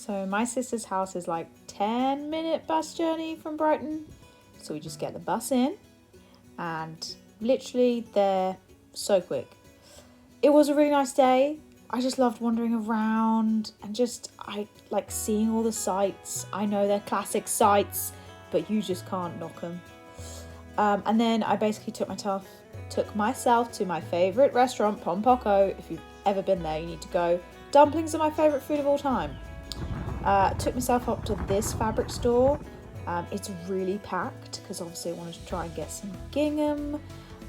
So my sister's house is like 10-minute bus journey from Brighton. So we just get the bus in and literally they're so quick. It was a really nice day. I just loved wandering around and I like seeing all the sights. I know they're classic sights, but you just can't knock them. And then I basically took myself to my favourite restaurant, Pompoko. If you've ever been there, you need to go. Dumplings are my favourite food of all time. Took myself up to this fabric store. It's really packed because obviously I wanted to try and get some gingham.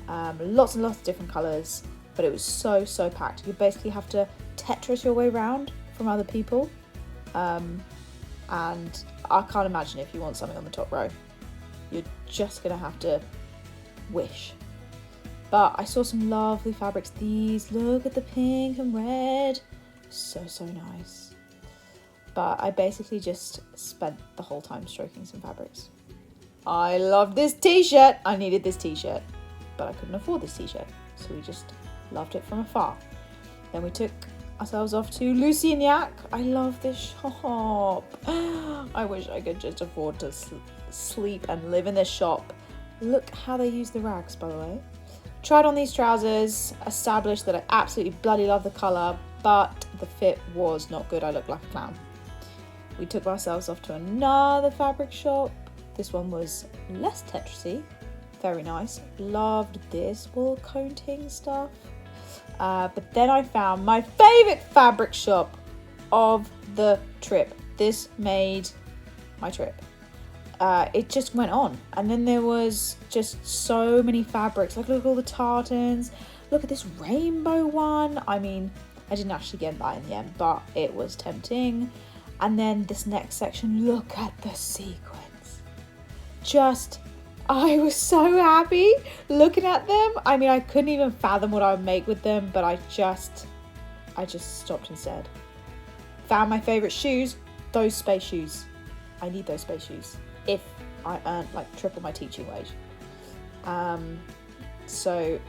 Lots and lots of different colours, but it was so packed. You basically have to Tetris your way around from other people. And I can't imagine if you want something on the top row. You're just going to have to wish. But I saw some lovely fabrics. These, look at the pink and red. So nice. But I basically just spent the whole time stroking some fabrics. I loved this t-shirt. I needed this t-shirt, but I couldn't afford this t-shirt. So we just loved it from afar. Then we took ourselves off to Lucy and Yak. I love this shop. I wish I could just afford to sleep and live in this shop. Look how they use the rags, by the way. Tried on these trousers, established that I absolutely bloody love the colour, but the fit was not good. I looked like a clown. We took ourselves off to another fabric shop. This one was less Tetrisy. Very nice. Loved this wool coating stuff. But then I found my favourite fabric shop of the trip. This made my trip. It just went on. And then there was just so many fabrics. Like, look at all the tartans. Look at this rainbow one. I mean, I didn't actually get that in the end, but it was tempting. And then this next section, look at the sequins. I was so happy looking at them. I mean, I couldn't even fathom what I would make with them, but I just stopped instead. Found my favourite shoes, those space shoes. I need those space shoes if I earn like triple my teaching wage. So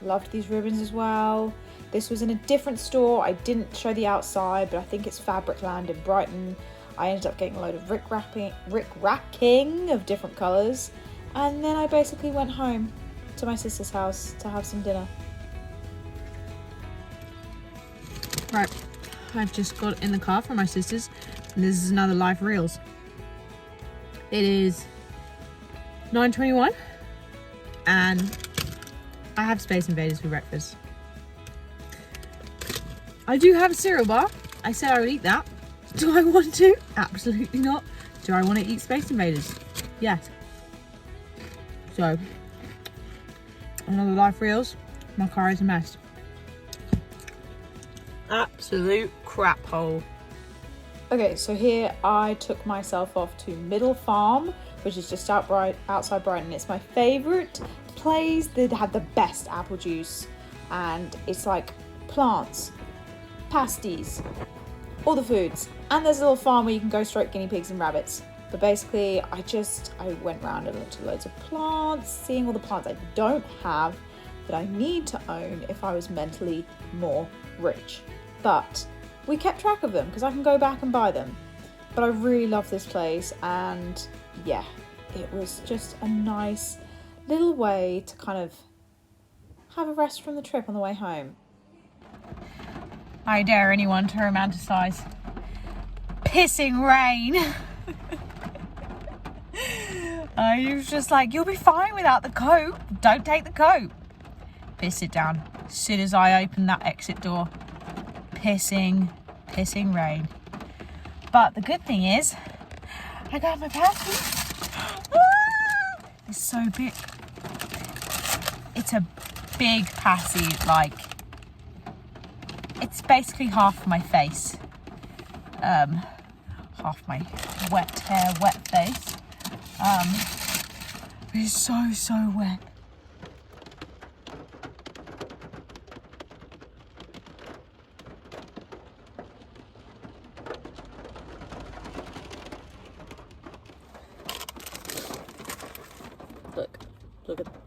loved these ribbons as well. This was in a different store. I didn't show the outside, but I think it's Fabricland in Brighton. I ended up getting a load of racking of different colours. And then I basically went home to my sister's house to have some dinner. Right, I've just got in the car from my sister's, and this is another live reels. It is 9:21 and I have Space Invaders for breakfast. I do have a cereal bar. I said I would eat that. Do I want to? Absolutely not. Do I want to eat Space Invaders? Yes. So, another life reels. My car is a mess. Absolute crap hole. Okay, so here I took myself off to Middle Farm, which is just outside Brighton. It's my favourite place. They have the best apple juice, and it's like plants, pasties, all the foods, and there's a little farm where you can go stroke guinea pigs and rabbits. But basically I went around and looked at loads of plants, seeing all the plants I don't have that I need to own if I was mentally more rich. But we kept track of them because I can go back and buy them. But I really love this place, and yeah, it was just a nice little way to kind of have a rest from the trip on the way home. I dare anyone to romanticise pissing rain. I was just like, you'll be fine without the coat. Don't take the coat. Piss it down. As soon as I opened that exit door, pissing rain. But the good thing is, I got my passport. It's so big. It's a big passy, like, it's basically half my face. Half my wet hair, wet face. It's so wet.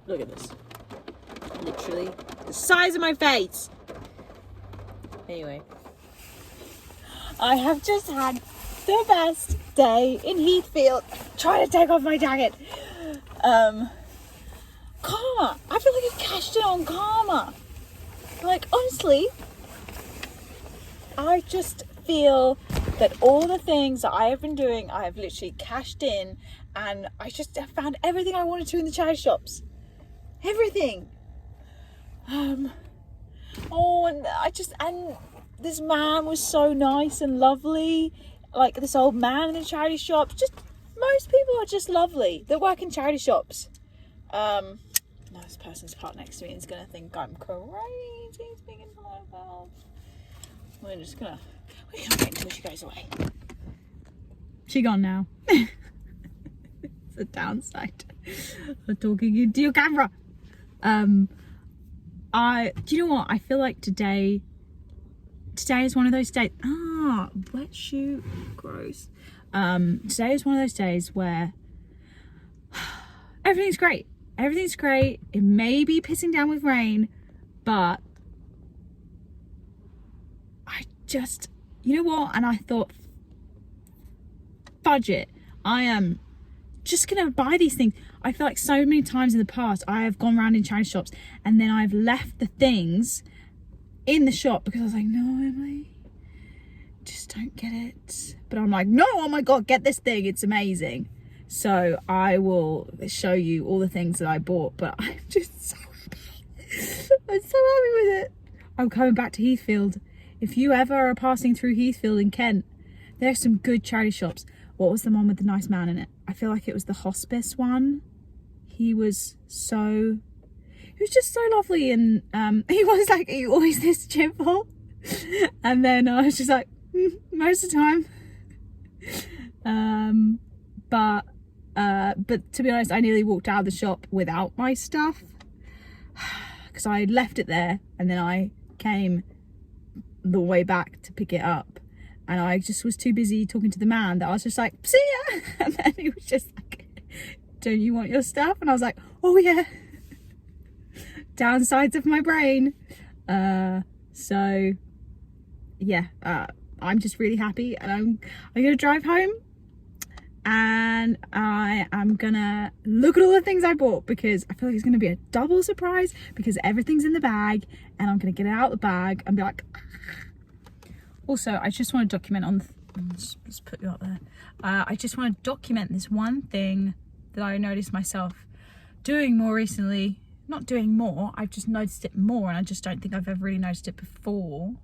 Look at this. Literally the size of my face. Anyway, I have just had the best day in Heathfield. Trying to take off my jacket. Karma. I feel like I've cashed in on karma. Like, honestly, I just feel that all the things that I have been doing, I have literally cashed in, and I just have found everything I wanted to in the charity shops. Everything. And this man was so nice and lovely. Like, this old man in the charity shops. Just, most people are just lovely that work in charity shops. Now this person's parked next to me is gonna think I'm crazy speaking to myself. We're gonna wait until she goes away. She gone now. It's a downside of talking into your camera. Do you know what? I feel like today is one of those days. Wet shoe, gross. Today is one of those days where everything's great. Everything's great. It may be pissing down with rain, but I just, you know what? And I thought, fudge it. I am just gonna buy these things. I feel like so many times in the past I have gone around in charity shops and then I've left the things in the shop because I was like, no, Emily, just don't get it. But I'm like, no, oh my God, get this thing. It's amazing. So I will show you all the things that I bought, but I'm just so happy. I'm so happy with it. I'm coming back to Heathfield. If you ever are passing through Heathfield in Kent, there's some good charity shops. What was the one with the nice man in it? I feel like it was the hospice one. He was just so lovely, and he was like, are you always this cheerful? And then I was just like, most of the time. But to be honest, I nearly walked out of the shop without my stuff because I left it there, and then I came the way back to pick it up, and I just was too busy talking to the man that I was just like, see ya. And then he was just like, don't you want your stuff? And I was like, oh yeah. Downsides of my brain. So yeah, I'm just really happy, and I'm gonna drive home, and I am gonna look at all the things I bought because I feel like it's gonna be a double surprise because everything's in the bag, and I'm gonna get it out of the bag and be like. Also, I just want to document on let's put you up there. I just want to document this one thing that I noticed myself doing more recently. Not doing more, I've just noticed it more, and I just don't think I've ever really noticed it before.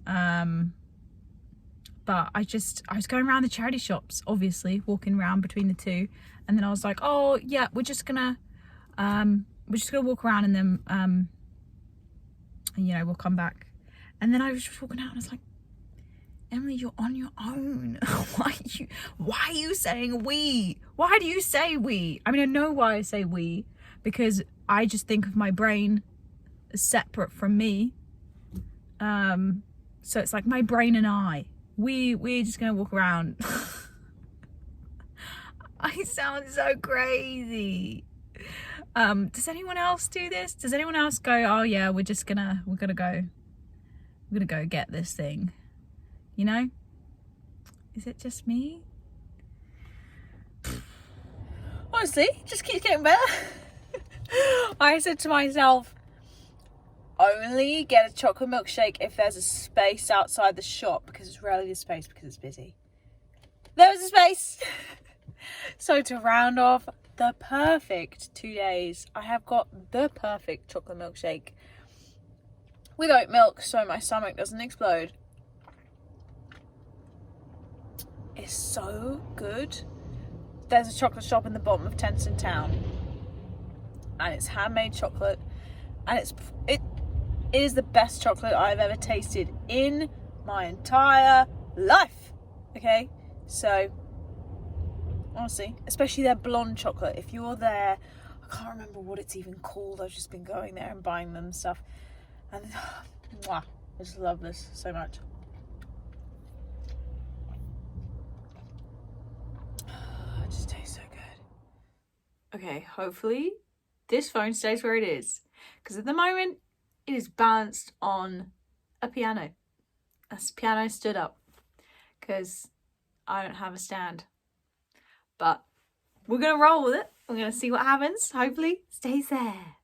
But I was going around the charity shops, obviously walking around between the two, and then I was like, oh yeah, we're just gonna walk around, and then and, you know, we'll come back. And then I was just walking out and I was like, Emily, you're on your own. Why are you saying we? Why do you say we? I mean, I know why I say we, because I just think of my brain as separate from me. So it's like my brain and we're just gonna walk around. I sound so crazy. Does anyone else do this? Does anyone else go, oh yeah, we're gonna go get this thing? You know? Is it just me? Honestly, it just keeps getting better. I said to myself, only get a chocolate milkshake if there's a space outside the shop, because it's rarely a space because it's busy. There was a space. So to round off the perfect 2 days, I have got the perfect chocolate milkshake with oat milk so my stomach doesn't explode. It's so good. There's a chocolate shop in the bottom of Tenson Town, and it's handmade chocolate, and it is the best chocolate I've ever tasted in my entire life. Okay, so honestly, especially their blonde chocolate, if you're there, I can't remember what it's even called, I've just been going there and buying them stuff, and mwah, I just love this so much. It just tastes so good. Okay, hopefully this phone stays where it is, because at the moment it is balanced on a piano. A piano stood up. because I don't have a stand. But we're going to roll with it. We're going to see what happens. Hopefully it stays there.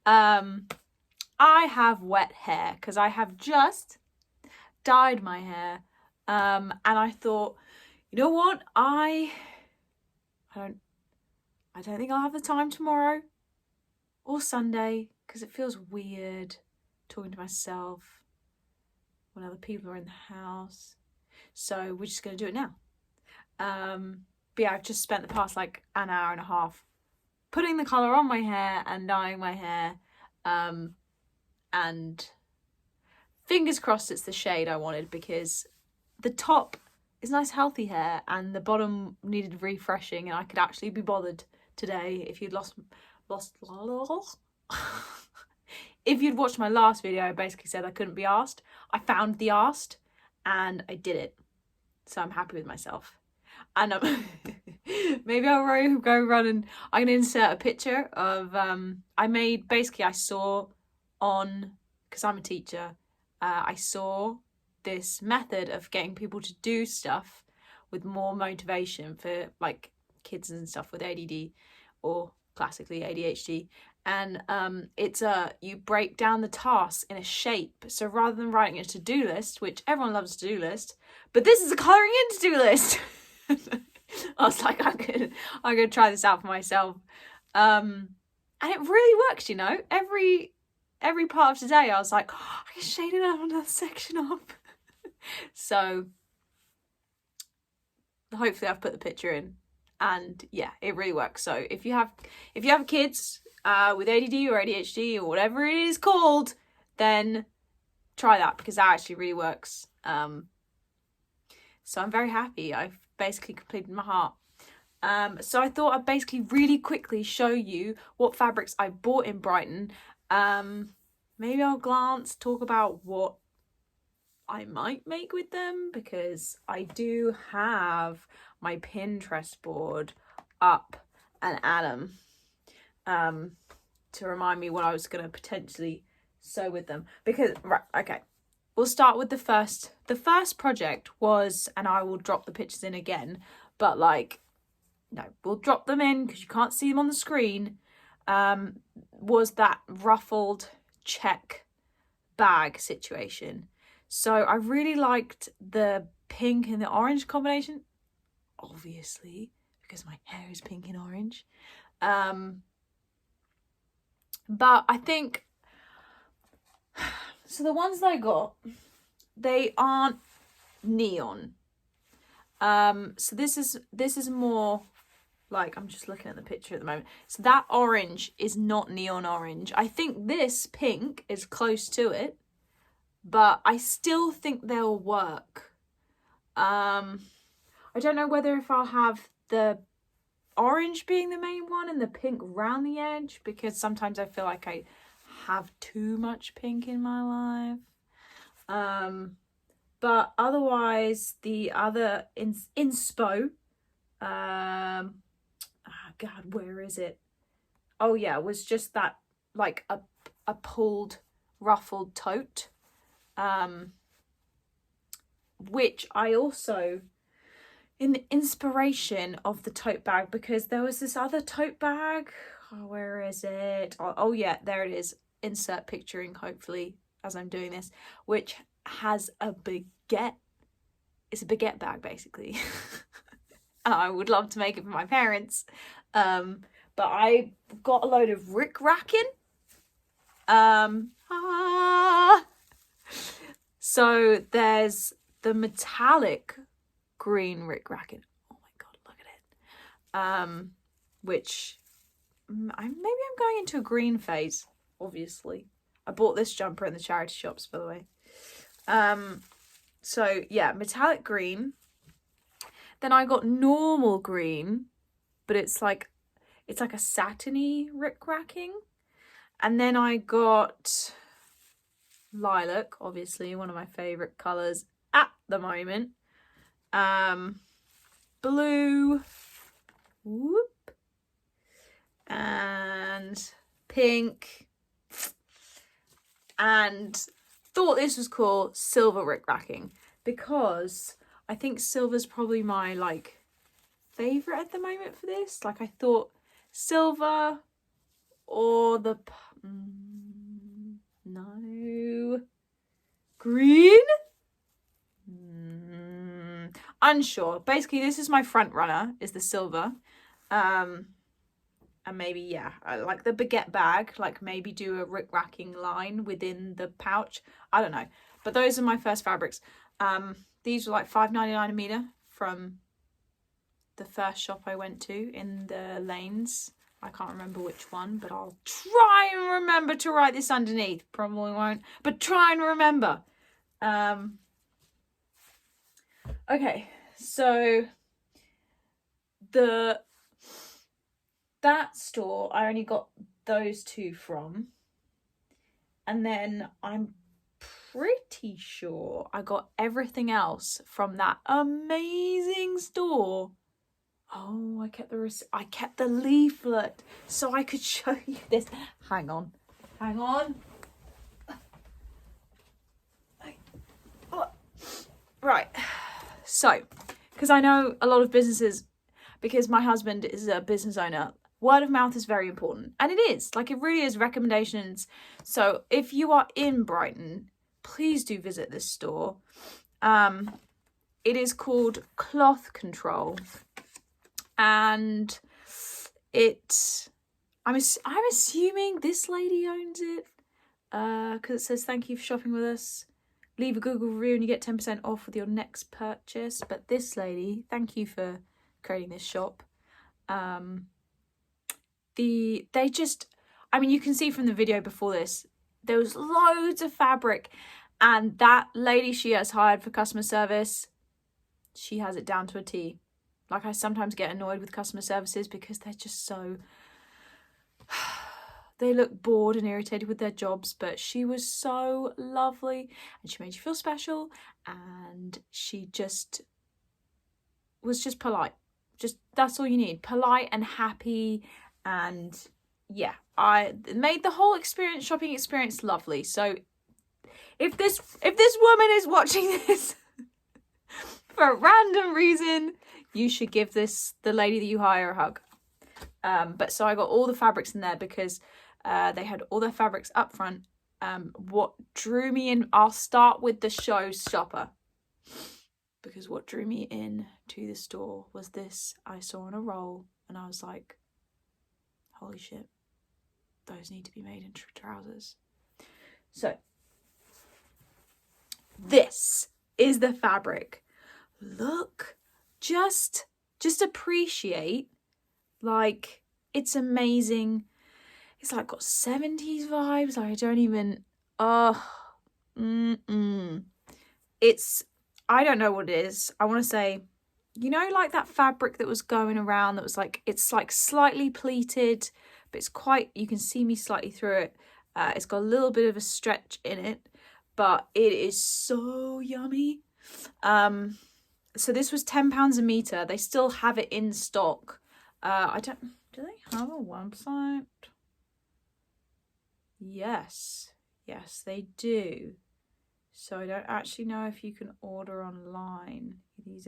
I have wet hair because I have just dyed my hair. And I thought, you know what? I don't think I'll have the time tomorrow or Sunday because it feels weird talking to myself when other people are in the house. So we're just going to do it now. But yeah, I've just spent the past like an hour and a half putting the colour on my hair and dyeing my hair. And fingers crossed it's the shade I wanted, because the top is nice healthy hair and the bottom needed refreshing, and I could actually be bothered today. If you'd if you'd watched my last video, I basically said I couldn't be asked. I found the asked and I did it. So I'm happy with myself. And maybe I'll go run and I'm going to insert a picture of, I saw on, because I'm a teacher, I saw this method of getting people to do stuff with more motivation for like kids and stuff with ADD or classically ADHD. And it's you break down the tasks in a shape. So rather than writing a to-do list, which everyone loves a to-do list, but this is a colouring in to-do list. I was like, I'm gonna try this out for myself. And it really works, you know. Every part of today I was like, I can shade it up another section up. So hopefully I've put the picture in, and yeah, it really works. So if you have kids with ADD or ADHD or whatever it is called, then try that, because that actually really works. So I'm very happy. I've basically completed my heart. So I thought I'd basically really quickly show you what fabrics I bought in Brighton. Maybe I'll talk about what I might make with them, because I do have my Pinterest board up and at 'em, to remind me what I was going to potentially sew with them. Because, right, okay, we'll start with the first project was, and I will drop the pictures in again, but like, no, we'll drop them in because you can't see them on the screen, was that ruffled check bag situation. So I really liked the pink and the orange combination, obviously, because my hair is pink and orange. But I think, so the ones that I got, they aren't neon. So this is more like, I'm just looking at the picture at the moment. So that orange is not neon orange. I think this pink is close to it, but I still think they'll work. I don't know whether if I'll have the orange being the main one and the pink round the edge, because sometimes I feel like I have too much pink in my life. But otherwise, the other inspo, oh God, where is it? Oh yeah, it was just that like a pulled ruffled tote, which I also, in the inspiration of the tote bag, because there was this other tote bag, oh, where is it? Oh yeah, there it is. Insert picturing, hopefully, as I'm doing this, which has a baguette. It's a baguette bag, basically. And I would love to make it for my parents. But I got a load of rick-racking. So there's the metallic green rick-racking. Oh my God, look at it. Which, maybe I'm going into a green phase, obviously. I bought this jumper in the charity shops, by the way. So yeah, metallic green. Then I got normal green, but it's like a satiny rick-racking. And then I got lilac, obviously one of my favourite colours at the moment. Blue, whoop, and pink, and thought this was cool, silver rick-racking, because I think silver's probably my like favorite at the moment for this. Like I thought silver or the no green. Unsure. Basically, this is my front runner. Is the silver, and maybe yeah, I like the baguette bag. Like maybe do a rick-racking line within the pouch. I don't know, but those are my first fabrics. These were like $5.99 a meter from the first shop I went to in the lanes. I can't remember which one, but I'll try and remember to write this underneath. Probably won't, but try and remember. Okay, so that store I only got those two from, and then I'm pretty sure I got everything else from that amazing store. Oh, I kept the leaflet so I could show you this. Hang on. Right. So, because I know a lot of businesses, because my husband is a business owner, word of mouth is very important. And it is. Like, it really is recommendations. So, if you are in Brighton, please do visit this store. It is called Cloth Control. And I'm assuming this lady owns it. Because it says, thank you for shopping with us. Leave a Google review and you get 10% off with your next purchase. But this lady, thank you for creating this shop. You can see from the video before this, there was loads of fabric, and that lady she has hired for customer service, she has it down to a T. Like, I sometimes get annoyed with customer services because they're just so... They look bored and irritated with their jobs, but she was so lovely and she made you feel special, and she just was just polite. Just, that's all you need. Polite and happy, and yeah, I made the whole shopping experience lovely. So if this woman is watching this for a random reason, you should give the lady that you hire a hug. But so I got all the fabrics in there because they had all their fabrics up front. What drew me in, I'll start with the showstopper, because what drew me in to the store was this I saw on a roll, and I was like, holy shit, those need to be made into trousers. So this is the fabric. Look, just appreciate, like, it's amazing. It's like got 70s vibes. Like, I don't even, it's, I don't know what it is. I want to say, you know, like that fabric that was going around that was like, it's like slightly pleated, but it's quite, you can see me slightly through it. It's got a little bit of a stretch in it, but it is so yummy. So this was £10 a meter. They still have it in stock. Do they have a website? Yes, they do. So I don't actually know if you can order online. You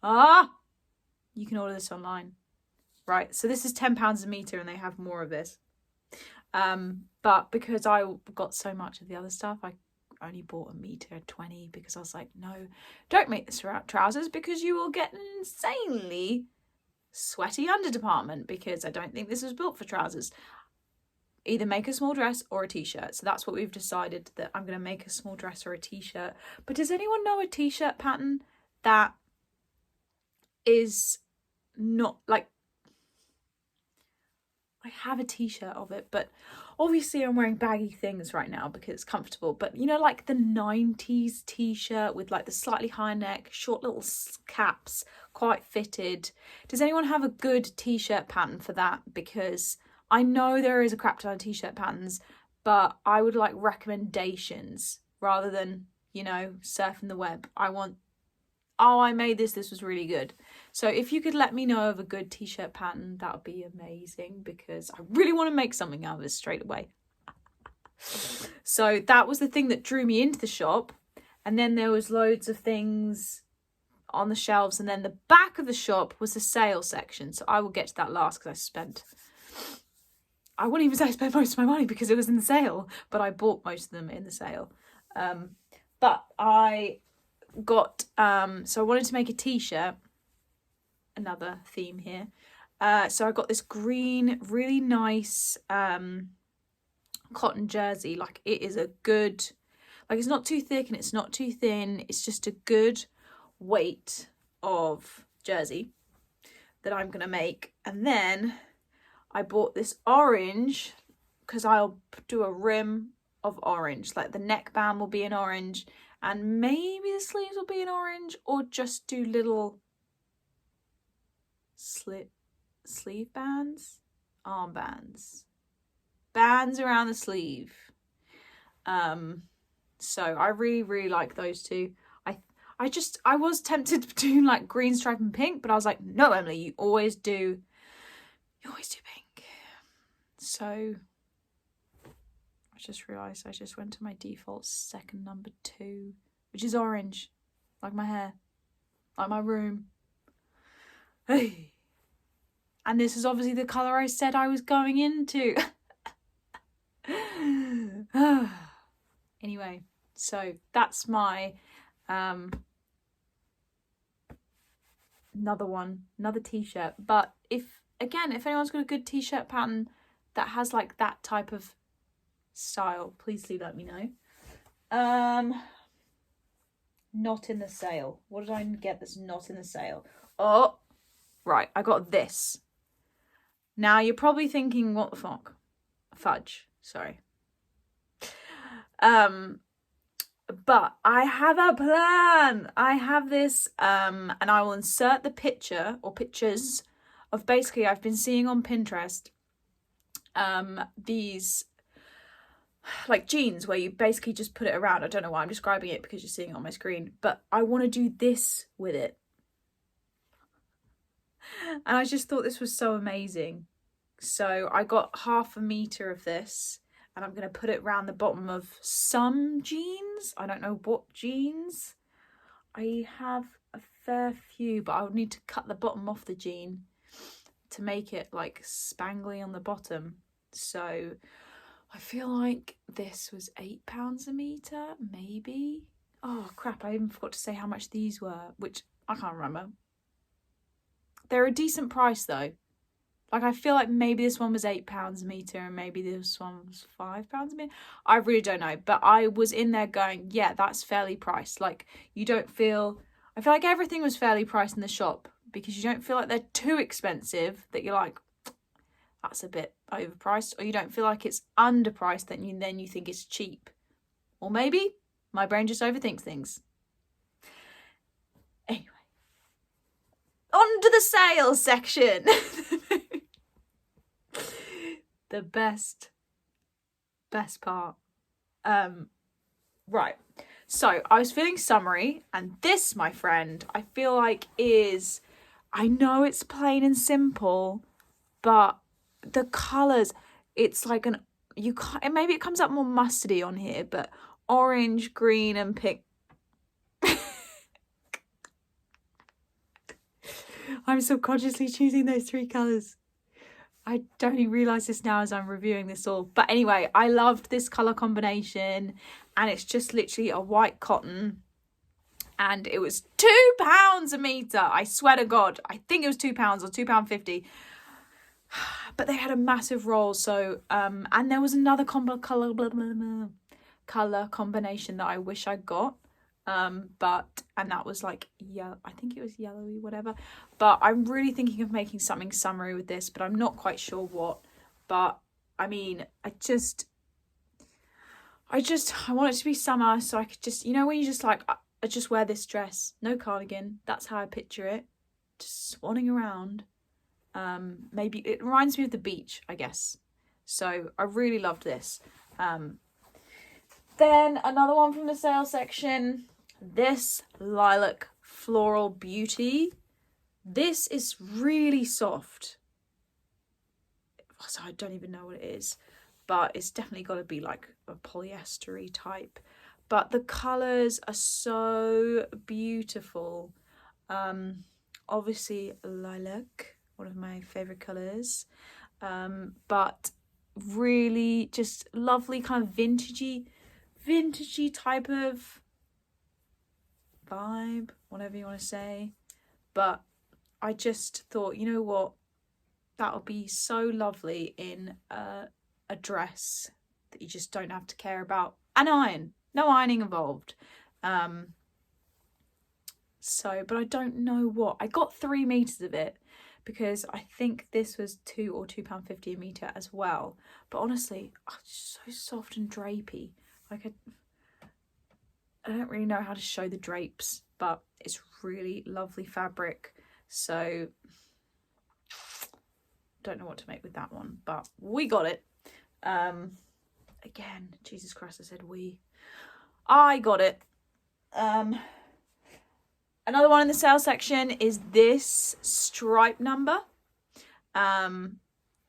can order this online. Right, so this is £10 a meter and they have more of this. But because I got so much of the other stuff, I only bought a meter 20 because I was like, no, don't make this trousers because you will get an insanely sweaty underdepartment, because I don't think this was built for trousers. Either make a small dress or a t-shirt. So that's what we've decided, that I'm going to make a small dress or a t-shirt. But does anyone know a t-shirt pattern that is not like, I have a t-shirt of it, but obviously I'm wearing baggy things right now because it's comfortable. But you know, like the 90s t-shirt with like the slightly higher neck, short little caps, quite fitted. Does anyone have a good t-shirt pattern for that? Because I know there is a crap ton of t-shirt patterns, but I would like recommendations rather than, you know, surfing the web. I want, oh, I made this was really good. So if you could let me know of a good t-shirt pattern, that would be amazing, because I really want to make something out of this straight away. So that was the thing that drew me into the shop. And then there was loads of things on the shelves, and then the back of the shop was the sale section. So I will get to that last because I wouldn't even say I spent most of my money because it was in the sale, but I bought most of them in the sale. But I got, so I wanted to make a t-shirt, another theme here. So I got this green, really nice cotton jersey. Like, it is a good, like, it's not too thick and it's not too thin. It's just a good weight of jersey that I'm going to make. And then I bought this orange because I'll do a rim of orange. Like, the neckband will be in orange and maybe the sleeves will be in orange, or just do little sleeve bands, armbands, bands around the sleeve. So I really like those two. I was tempted to do like green stripe and pink, but I was like, no, Emily, you always do pink. So I just realised I just went to my default second number 2, which is orange, like my hair, like my room. Hey. And this is obviously the colour I said I was going into. Anyway, so that's my another t-shirt. But if anyone's got a good t-shirt pattern that has like that type of style, please do let me know. Not in the sale. What did I get that's not in the sale? Oh, right, I got this. Now you're probably thinking, what the fuck? Fudge, sorry. But I have a plan. I have this, and I will insert the picture or pictures of, basically, I've been seeing on Pinterest, these like jeans where you basically just put it around. I don't know why I'm describing it because you're seeing it on my screen, but I want to do this with it. And I just thought this was so amazing. So I got 1/2 meter of this, and I'm going to put it around the bottom of some jeans. I don't know what jeans. I have a fair few, but I would need to cut the bottom off the jean to make it like spangly on the bottom. So I feel like this was £8 a meter, maybe. Oh crap, I even forgot to say how much these were, which I can't remember. They're a decent price though. Like, I feel like maybe this one was £8 a meter and maybe this one was £5 a meter. I really don't know. But I was in there going, yeah, that's fairly priced. Like, I feel like everything was fairly priced in the shop, because you don't feel like they're too expensive that you're like, that's a bit overpriced. Or you don't feel like it's underpriced that then you think it's cheap. Or maybe my brain just overthinks things. Anyway. On to the sales section. The best part. Right. So I was feeling summery, and this, my friend, I feel like is, I know it's plain and simple, but the colours, it's like maybe it comes up more mustardy on here, but orange, green and pink. I'm subconsciously choosing those 3 colours. I don't even realise this now as I'm reviewing this all. But anyway, I loved this colour combination, and it's just literally a white cotton, and it was £2 a metre. I swear to God, I think it was £2 or £2.50. But they had a massive roll, so and there was another colour combination that I wish I got. And that was like, yeah, I think it was yellowy, whatever. But I'm really thinking of making something summery with this, but I'm not quite sure what. But I mean, I want it to be summer, so I could just, when you just like, I just wear this dress, no cardigan. That's how I picture it, just swanning around. Maybe it reminds me of the beach, I guess. So I really loved this. Then another one from the sale section. This lilac floral beauty. This is really soft. So I don't even know what it is, but it's definitely got to be like a polyester-y type. But the colours are so beautiful. Obviously lilac, one of my favorite colors, but really just lovely kind of vintagey type of vibe, whatever you want to say. But I just thought, you know what, that would be so lovely in a dress that you just don't have to care about an iron, no ironing involved. But I don't know what, I got 3 meters of it because I think this was £2 or £2.50 a meter as well. But honestly, it's so soft and drapey. Like I don't really know how to show the drapes, but it's really lovely fabric. So don't know what to make with that one, but we got it. Again, Jesus Christ, I said I got it. Another one in the sale section is this stripe number.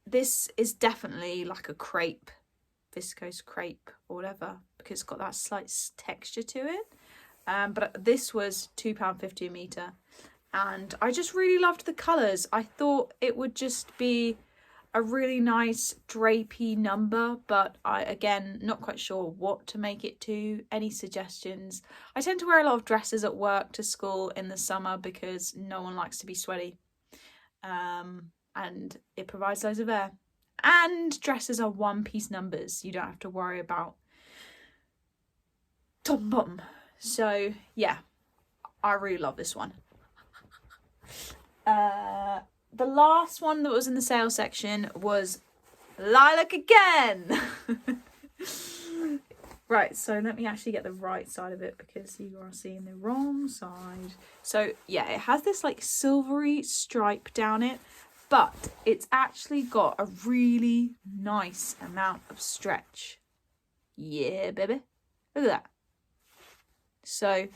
This is definitely like a crepe, viscose crepe or whatever, because it's got that slight texture to it. But this was £2.50 a meter. And I just really loved the colours. I thought it would just be a really nice drapey number, but again, not quite sure what to make it to. Any suggestions? I tend to wear a lot of dresses at work to school in the summer because no one likes to be sweaty. And it provides loads of air. And dresses are 1-piece numbers. You don't have to worry about top and bottom. So yeah, I really love this one. The last one that was in the sale section was lilac again. Right, so let me actually get the right side of it because you are seeing the wrong side. So yeah, it has this like silvery stripe down it, but it's actually got a really nice amount of stretch. Yeah, baby. Look at that. So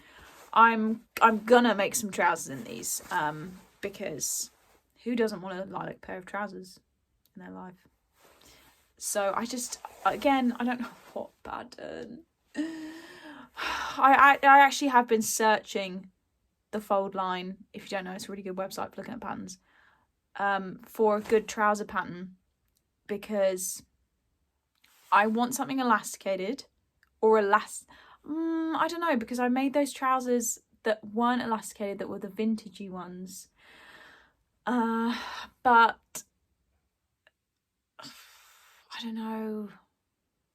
I'm gonna make some trousers in these, because who doesn't want a lilac pair of trousers in their life? So I don't know what pattern. I actually have been searching the Fold line. If you don't know, it's a really good website for looking at patterns. For a good trouser pattern, because I want something elasticated or I don't know, because I made those trousers that weren't elasticated, that were the vintagey ones. But I don't know.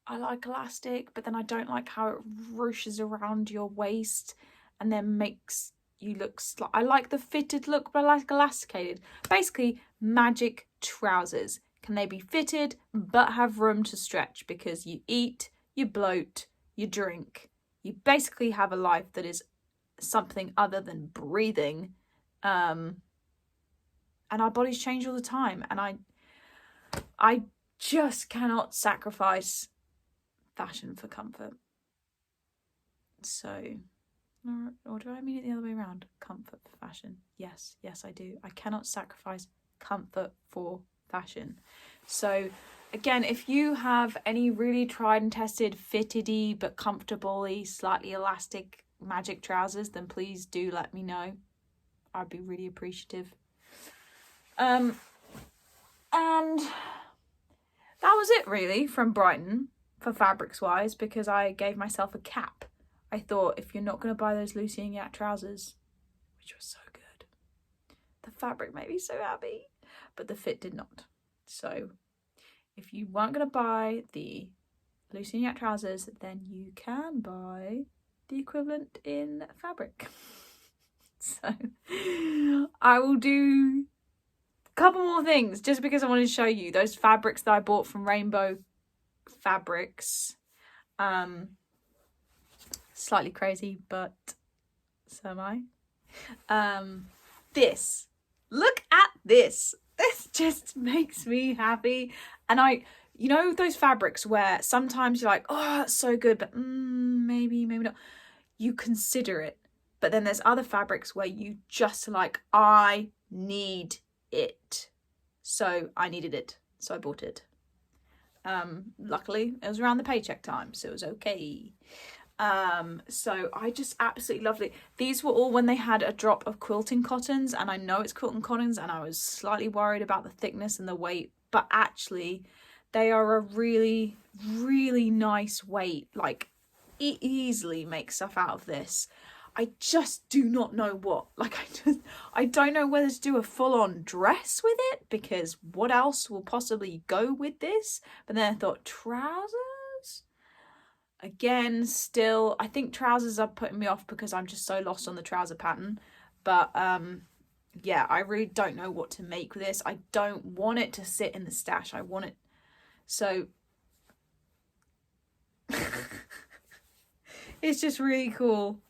I like elastic, but then I don't like how it ruches around your waist and then makes you look I like the fitted look, but I like elasticated. Basically, magic trousers. Can they be fitted but have room to stretch? Because you eat, you bloat, you drink. You basically have a life that is something other than breathing. And our bodies change all the time. And I just cannot sacrifice fashion for comfort. So, or do I mean it the other way around? Comfort for fashion. Yes, I do. I cannot sacrifice comfort for fashion. So again, if you have any really tried and tested fitted-y but comfortable-y, slightly elastic magic trousers, then please do let me know. I'd be really appreciative. And that was it really from Brighton for fabrics wise, because I gave myself a cap. I thought, if you're not going to buy those Lucy and Yak trousers, which was so good, the fabric made me so happy, but the fit did not. So if you weren't going to buy the Lucy and Yak trousers, then you can buy the equivalent in fabric. So I will do a couple more things just because I wanted to show you those fabrics that I bought from Rainbow Fabrics. Slightly crazy, but so am I. Look at this. This just makes me happy. And you know those fabrics where sometimes you're like, oh, that's so good, but maybe not. You consider it. But then there's other fabrics where you just like, I need it. So I needed it. So I bought it. Luckily, it was around the paycheck time, so it was okay. So I just absolutely loved it. These were all when they had a drop of quilting cottons, and I know it's quilting cottons, and I was slightly worried about the thickness and the weight, but actually they are a really, really nice weight. Like, easily make stuff out of this. I just do not know what. Like, I don't know whether to do a full-on dress with it, because what else will possibly go with this? But then I thought, trousers? Again, still, I think trousers are putting me off because I'm just so lost on the trouser pattern. But yeah, I really don't know what to make with this. I don't want it to sit in the stash. I want it so it's just really cool.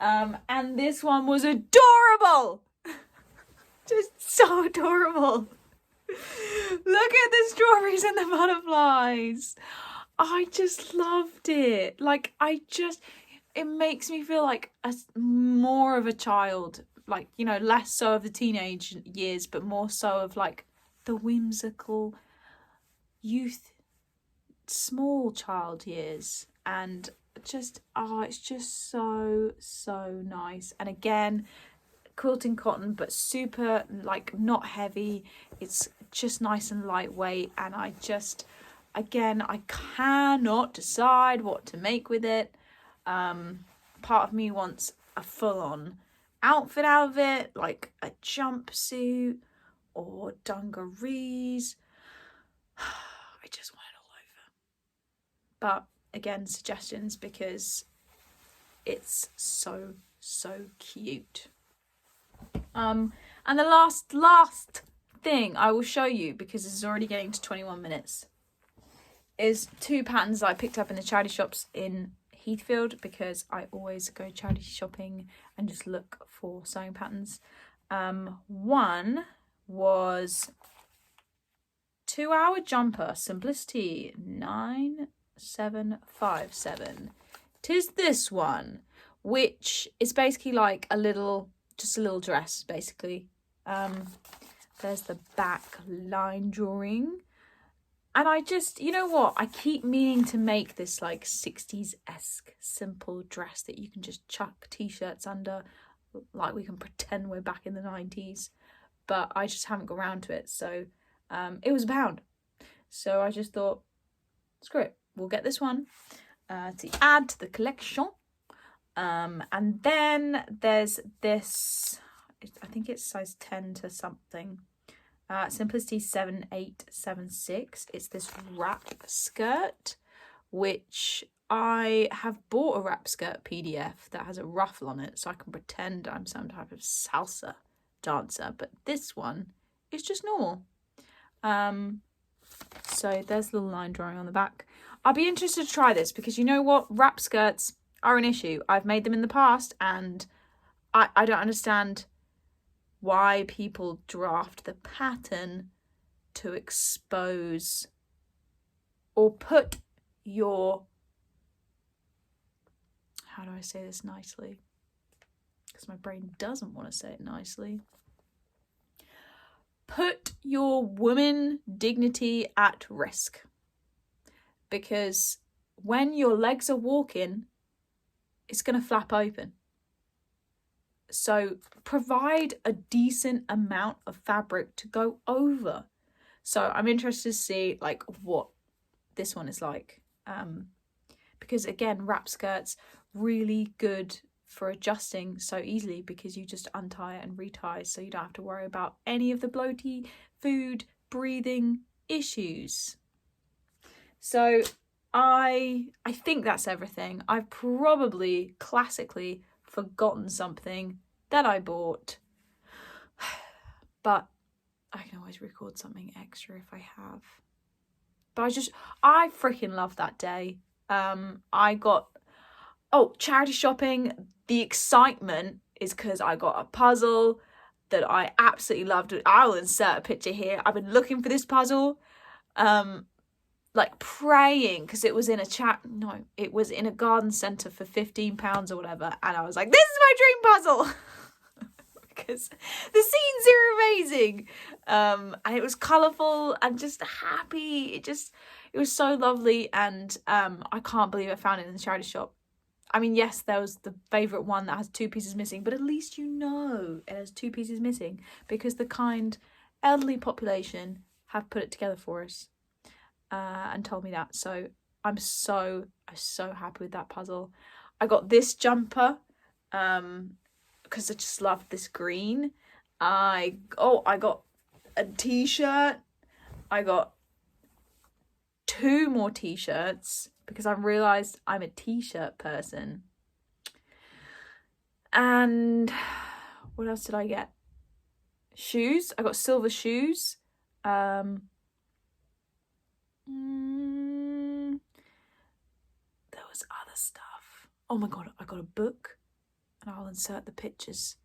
And this one was adorable. Just so adorable. Look at the strawberries and the butterflies. I just loved it. Like, it makes me feel like more of a child. Like, you know, less so of the teenage years, but more so of like the whimsical youth, small child years. And just, it's just so, so nice. And again, quilting cotton, but super, like, not heavy. It's just nice and lightweight. And again, I cannot decide what to make with it. Part of me wants a full-on outfit out of it, like a jumpsuit or dungarees. I just want it all over. But again, suggestions, because it's so, so cute. And the last thing I will show you, because this is already getting to 21 minutes, is 2 patterns that I picked up in the charity shops in Heathfield, because I always go charity shopping and just look for sewing patterns. One was 2-hour jumper, Simplicity 9757. 'Tis this one, which is basically like just a little dress, basically. There's the back line drawing. And I just, you know what? I keep meaning to make this like 60s-esque simple dress that you can just chuck t-shirts under, like we can pretend we're back in the 90s. But I just haven't got around to it. So it was £1. So I just thought, screw it. We'll get this one to add to the collection. And then there's this, I think it's size 10 to something. Simplicity 7876. It's this wrap skirt, which I have bought a wrap skirt PDF that has a ruffle on it, so I can pretend I'm some type of salsa dancer. But this one is just normal. So there's a little line drawing on the back. I'll be interested to try this, because you know what? Wrap skirts are an issue. I've made them in the past, and I don't understand why people draft the pattern to expose or put your, how do I say this nicely? Because my brain doesn't want to say it nicely. Put your woman dignity at risk. Because when your legs are walking, it's going to flap open. So provide a decent amount of fabric to go over. So I'm interested to see like what this one is like. Because again, wrap skirts, really good for adjusting so easily, because you just untie it and retie, so you don't have to worry about any of the bloaty food, breathing issues. So I think that's everything. I've probably classically forgotten something that I bought, but I can always record something extra if I have. But I freaking love that day. I got, charity shopping. The excitement is because I got a puzzle that I absolutely loved. I'll insert a picture here. I've been looking for this puzzle, like praying, because it was in it was in a garden centre for £15 or whatever, and I was like, this is my dream puzzle. Because the scenes are amazing, and it was colourful and just happy. It was so lovely, and I can't believe I found it in the charity shop. I mean, yes, there was the favourite one that has 2 pieces missing, but at least you know it has 2 pieces missing because the kind elderly population have put it together for us and told me that. So I'm so happy with that puzzle. I got this jumper because I just love this green. I got a t-shirt. I got 2 more t-shirts because I realised I'm a t-shirt person. And what else did I get? Shoes. I got silver shoes. There was other stuff. Oh my god, I got a book, and I'll insert the pictures.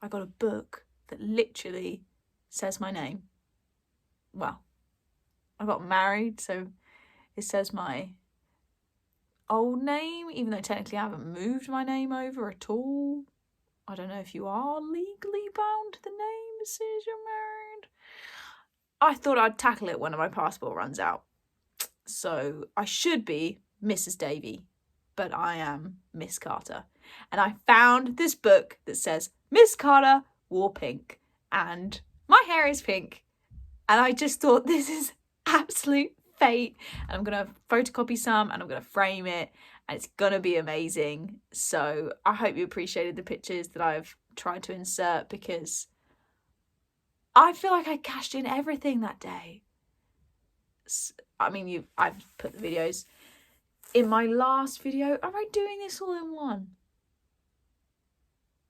I got a book that literally says my name. Well, I got married, so it says my old name, even though technically I haven't moved my name over at all. I don't know if you are legally bound to the name as soon as you're married. I thought I'd tackle it when my passport runs out. So I should be Mrs. Davy, but I am Miss Carter. And I found this book that says Miss Carter wore pink and my hair is pink. And I just thought this is absolute fate. And I'm going to photocopy some and I'm going to frame it and it's going to be amazing. So I hope you appreciated the pictures that I've tried to insert because I feel like I cashed in everything that day. I mean, I've put the videos in my last video. Am I doing this all in one?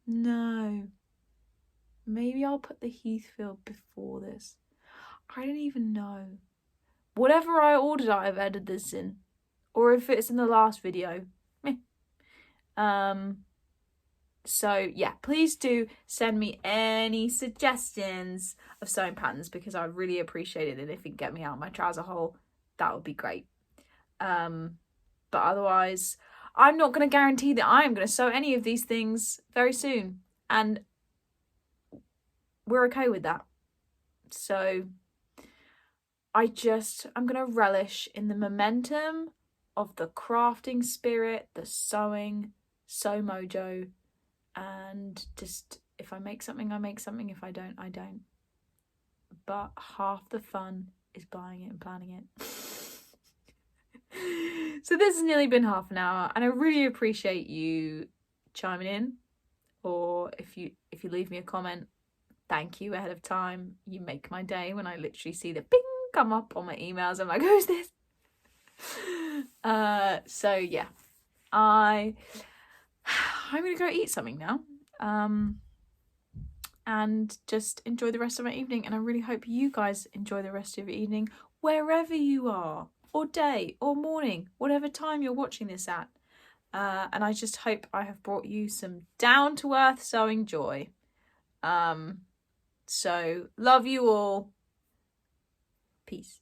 No. Maybe I'll put the Heathfield before this. I don't even know. Whatever I ordered, I've added this in. Or if it's in the last video. So yeah, please do send me any suggestions of sewing patterns because I really appreciate it. And if you can get me out of my trouser hole, that would be great. But otherwise, I'm not going to guarantee that I am going to sew any of these things very soon. And we're okay with that. So I'm going to relish in the momentum of the crafting spirit, the sewing, sew mojo, and just if I make something, I make something. If I don't, I don't. But half the fun is buying it and planning it. So this has nearly been half an hour, and I really appreciate you chiming in, or if you leave me a comment, thank you ahead of time. You make my day when I literally see the bing come up on my emails. I'm like, who's this? So yeah, I'm gonna go eat something now, and just enjoy the rest of my evening. And I really hope you guys enjoy the rest of your evening, wherever you are, or day, or morning, whatever time you're watching this at. And I just hope I have brought you some down-to-earth sewing joy. So love you all. Peace.